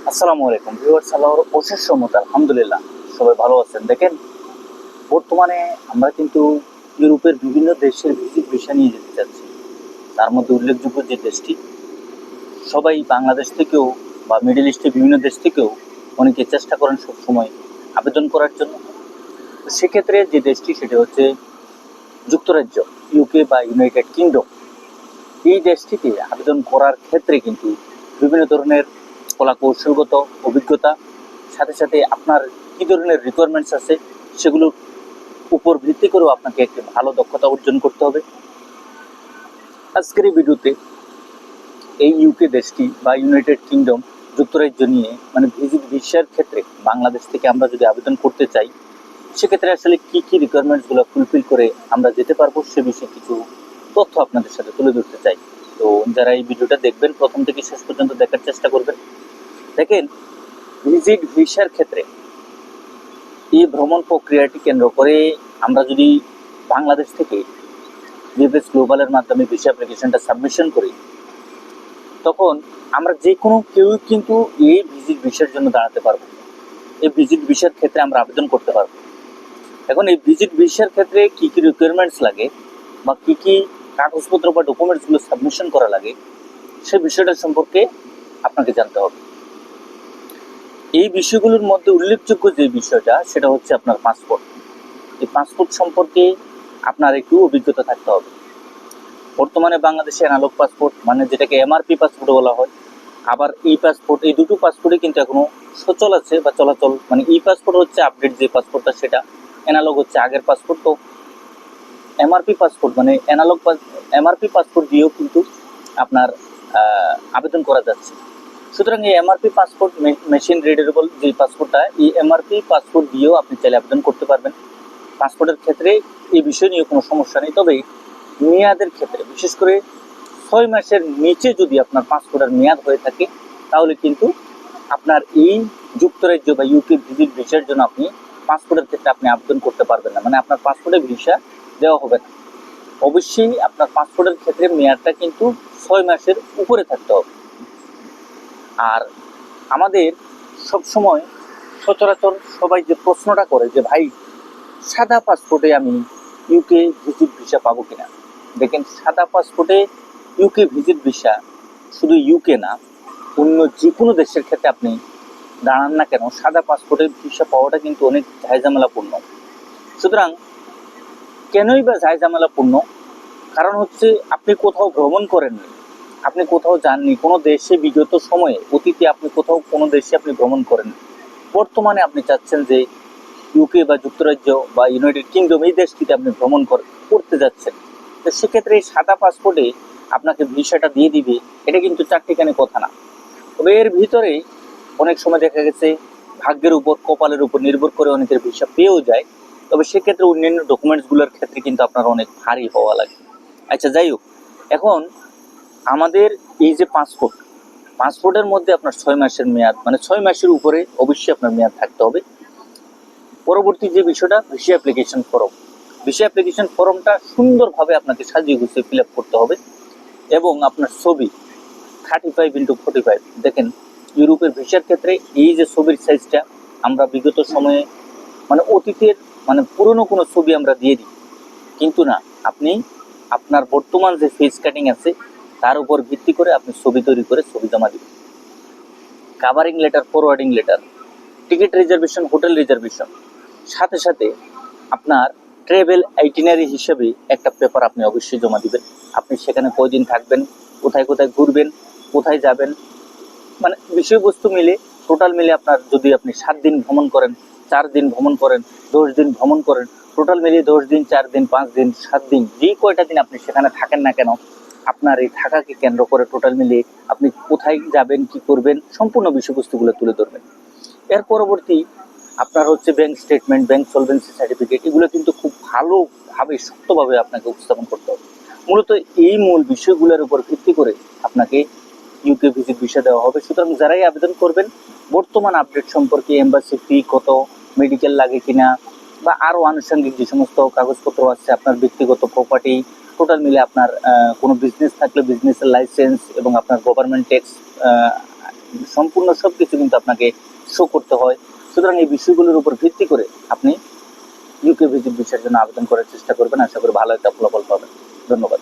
আসসালামু আলাইকুম ভিউয়ার্স, আল্লাহর অশেষ রহমত, আলহামদুলিল্লাহ সবাই ভালো আছেন। দেখেন, বর্তমানে আমরা কিন্তু ইউরোপের বিভিন্ন দেশের ভিজিট ভিসা নিয়ে যেতে চাচ্ছি। তার মধ্যে উল্লেখযোগ্য যে দেশটি, সবাই বাংলাদেশ থেকেও বা মিডল ইস্টের বিভিন্ন দেশ থেকেও অনেকে চেষ্টা করেন সবসময় আবেদন করার জন্য। তো সেক্ষেত্রে যে দেশটি, সেটি হচ্ছে যুক্তরাজ্য, ইউকে বা ইউনাইটেড কিংডম। এই দেশটিতে আবেদন করার ক্ষেত্রে কিন্তু বিভিন্ন ধরনের কলা কৌশলগত অভিজ্ঞতা, সাথে সাথে আপনার কী ধরনের রিকোয়ারমেন্টস আছে সেগুলোর উপর ভিত্তি করেও আপনাকে একটি ভালো দক্ষতা অর্জন করতে হবে। আজকের এই ভিডিওতে এই ইউকে দেশটি বা ইউনাইটেড কিংডম, যুক্তরাজ্য নিয়ে ভিজিট ভিসার ক্ষেত্রে বাংলাদেশ থেকে আমরা যদি আবেদন করতে চাই, সেক্ষেত্রে আসলে কী কী রিকোয়ারমেন্টসগুলো ফুলফিল করে আমরা যেতে পারবো সে বিষয়ে কিছু তথ্য আপনাদের সাথে তুলে ধরতে চাই। তো যারা এই ভিডিওটা দেখবেন প্রথম থেকে শেষ পর্যন্ত দেখার চেষ্টা করবেন। দেখেন, ভিজিট ভিসার ক্ষেত্রে এই ভ্রমণ প্রক্রিয়াটি কেন্দ্র করে আমরা যদি বাংলাদেশ থেকে বিএফএস গ্লোবালের মাধ্যমে ভিসা অ্যাপ্লিকেশনটা সাবমিশন করি, তখন আমরা যে কোনো কেউ কিন্তু এই ভিজিট ভিসার জন্য দাঁড়াতে পারবো। এই ভিজিট ভিসার ক্ষেত্রে আমরা আবেদন করতে পারবো। এখন এই ভিজিট ভিসার ক্ষেত্রে কী কী রিকোয়ারমেন্টস লাগে বা কী কী কাগজপত্র বা ডকুমেন্টসগুলো সাবমিশন করা লাগে, সে বিষয়টা সম্পর্কে আপনাকে জানতে হবে। এই বিষয়গুলোর মধ্যে উল্লেখযোগ্য যে বিষয়টা, সেটা হচ্ছে আপনার পাসপোর্ট। এই পাসপোর্ট সম্পর্কে আপনার একটু অভিজ্ঞতা থাকতে হবে। বর্তমানে বাংলাদেশে অ্যানালগ পাসপোর্ট, যেটাকে এমআরপি পাসপোর্ট বলা হয়, আবার ই পাসপোর্ট, এই দুটো পাসপোর্টই কিন্তু এখনো সচল আছে বা চলাচল। ই পাসপোর্ট হচ্ছে আপডেট যে পাসপোর্টটা, সেটা অ্যানালগ হচ্ছে আগের পাসপোর্ট। তো এমআরপি পাসপোর্ট এমআরপি পাসপোর্ট দিয়েও কিন্তু আপনার আবেদন করা যাচ্ছে। সুতরাং এই এমআরপি পাসপোর্ট, মেশিন রিডেবল যে পাসপোর্টটা, এই এমআরপি পাসপোর্ট দিয়েও আপনি চাইলে আবেদন করতে পারবেন। পাসপোর্টের ক্ষেত্রে এই বিষয় নিয়ে কোনো সমস্যা নেই। তবে মেয়াদের ক্ষেত্রে, বিশেষ করে 6 মাসের নিচে যদি আপনার পাসপোর্টের মেয়াদ হয়ে থাকে, তাহলে কিন্তু আপনার এই যুক্তরাজ্য বা ইউকে ভিজিট ভিসার জন্য আপনি পাসপোর্টের ক্ষেত্রে আপনি আবেদন করতে পারবেন না। আপনার পাসপোর্টে ভিসা দেওয়া হবে না। অবশ্যই আপনার পাসপোর্টের ক্ষেত্রে মেয়াদটা কিন্তু 6 মাসের উপরে থাকতে হবে। আর আমাদের সবসময় সচরাচর সবাই যে প্রশ্নটা করে যে, ভাই সাদা পাসপোর্টে আমি ইউকে ভিজিট ভিসা পাবো কিনা। দেখেন, সাদা পাসপোর্টে ইউকে ভিজিট ভিসা শুধু ইউকে না, অন্য যে কোনো দেশের ক্ষেত্রে আপনি দাঁড়ান না কেন, সাদা পাসপোর্টে ভিসা পাওয়াটা কিন্তু অনেক ঝামেলাপূর্ণ। সুতরাং কেনই বা ঝামেলাপূর্ণ? কারণ হচ্ছে আপনি কোথাও ভ্রমণ করেননি, আপনি কোথাও যাননি, কোনো দেশে বিগত সময়ে অতীতে আপনি কোথাও কোনো দেশে আপনি ভ্রমণ করেন। বর্তমানে আপনি চাচ্ছেন যে ইউকে বা যুক্তরাজ্য বা ইউনাইটেড কিংডম, এই দেশটিতে আপনি ভ্রমণ করতে যাচ্ছেন। তো সেক্ষেত্রে এই সাদা পাসপোর্টে আপনাকে ভিসাটা দিয়ে দিবে, এটা কিন্তু চারটিখানি কথা না। তবে এর ভিতরে অনেক সময় দেখা গেছে ভাগ্যের উপর, কপালের উপর নির্ভর করে অনেকের ভিসা পেয়েও যায়। তবে সেক্ষেত্রে অন্যান্য ডকুমেন্টসগুলোর ক্ষেত্রে কিন্তু আপনার অনেক ভারী হওয়া লাগে। আচ্ছা, যাই হোক, এখন আমাদের এই যে পাসপোর্টের মধ্যে আপনার 6 মাসের মেয়াদ, 6 মাসের উপরে অবশ্যই আপনার মেয়াদ থাকতে হবে। পরবর্তী যে বিষয়টা, visa application form. Visa application ফর্মটা সুন্দরভাবে আপনাকে সাজিয়ে গুছিয়ে ফিল আপ করতে হবে এবং আপনার ছবি 35x45। দেখেন, ইউরোপের ভিসার ক্ষেত্রে এই যে ছবির সাইজটা, আমরা বিগত সময়ে অতীতের পুরনো কোনো ছবি আমরা দিয়ে দিই, কিন্তু না, আপনি আপনার বর্তমান যে ফেস কাটিং আছে তার উপর ভিত্তি করে আপনি ছবি তৈরি করে ছবি জমা দিবেন। Covering letter, forwarding letter, ticket reservation, hotel reservation, সাথে সাথে আপনার ট্রাভেল আইটিনারি হিসেবে একটা পেপার আপনি অবশ্যই জমা দিবেন। আপনি সেখানে কয়দিন থাকবেন, কোথায় কোথায় ঘুরবেন, কোথায় যাবেন, বিষয়বস্তু মিলে, টোটাল মিলে আপনার, যদি আপনি 7 দিন ভ্রমণ করেন, 4 দিন ভ্রমণ করেন, 10 দিন ভ্রমণ করেন, টোটাল মিলিয়ে 10 দিন, 4 দিন, 5 দিন, 7 দিন, যে কয়টা দিন আপনি সেখানে থাকেন না কেন, আপনার এই থাকাকে কেন্দ্র করে টোটাল মিলিয়ে আপনি কোথায় যাবেন, কি করবেন, সম্পূর্ণ বিষয়বস্তুগুলো তুলে ধরবেন। এর পরবর্তী আপনার হচ্ছে bank statement, bank solvency certificate, এগুলো কিন্তু খুব ভালোভাবে, শক্তভাবে আপনাকে উপস্থাপন করতে হবে। মূলত এই মূল বিষয়গুলোর উপর ভিত্তি করে আপনাকে ইউকে ভিজিট ভিসা দেওয়া হবে। সুতরাং যারাই আবেদন করবেন, বর্তমান আপডেট সম্পর্কে, এম্বাসি ফি কত, মেডিকেল লাগে কিনা, বা আরও আনুষঙ্গিক যে সমস্ত কাগজপত্র আছে, আপনার ব্যক্তিগত প্রপার্টি, টোটাল মিলে আপনার কোনো বিজনেস থাকলে বিজনেসের লাইসেন্স এবং আপনার গভর্নমেন্ট ট্যাক্স সম্পূর্ণ সব কিছু কিন্তু আপনাকে শো করতে হয়। সুতরাং এই বিষয়গুলোর উপর ভিত্তি করে আপনি ইউকে ভিজিট ভিসার জন্য আবেদন করার চেষ্টা করবেন। আশা করি ভালো একটা ফলাফল পাবেন। ধন্যবাদ।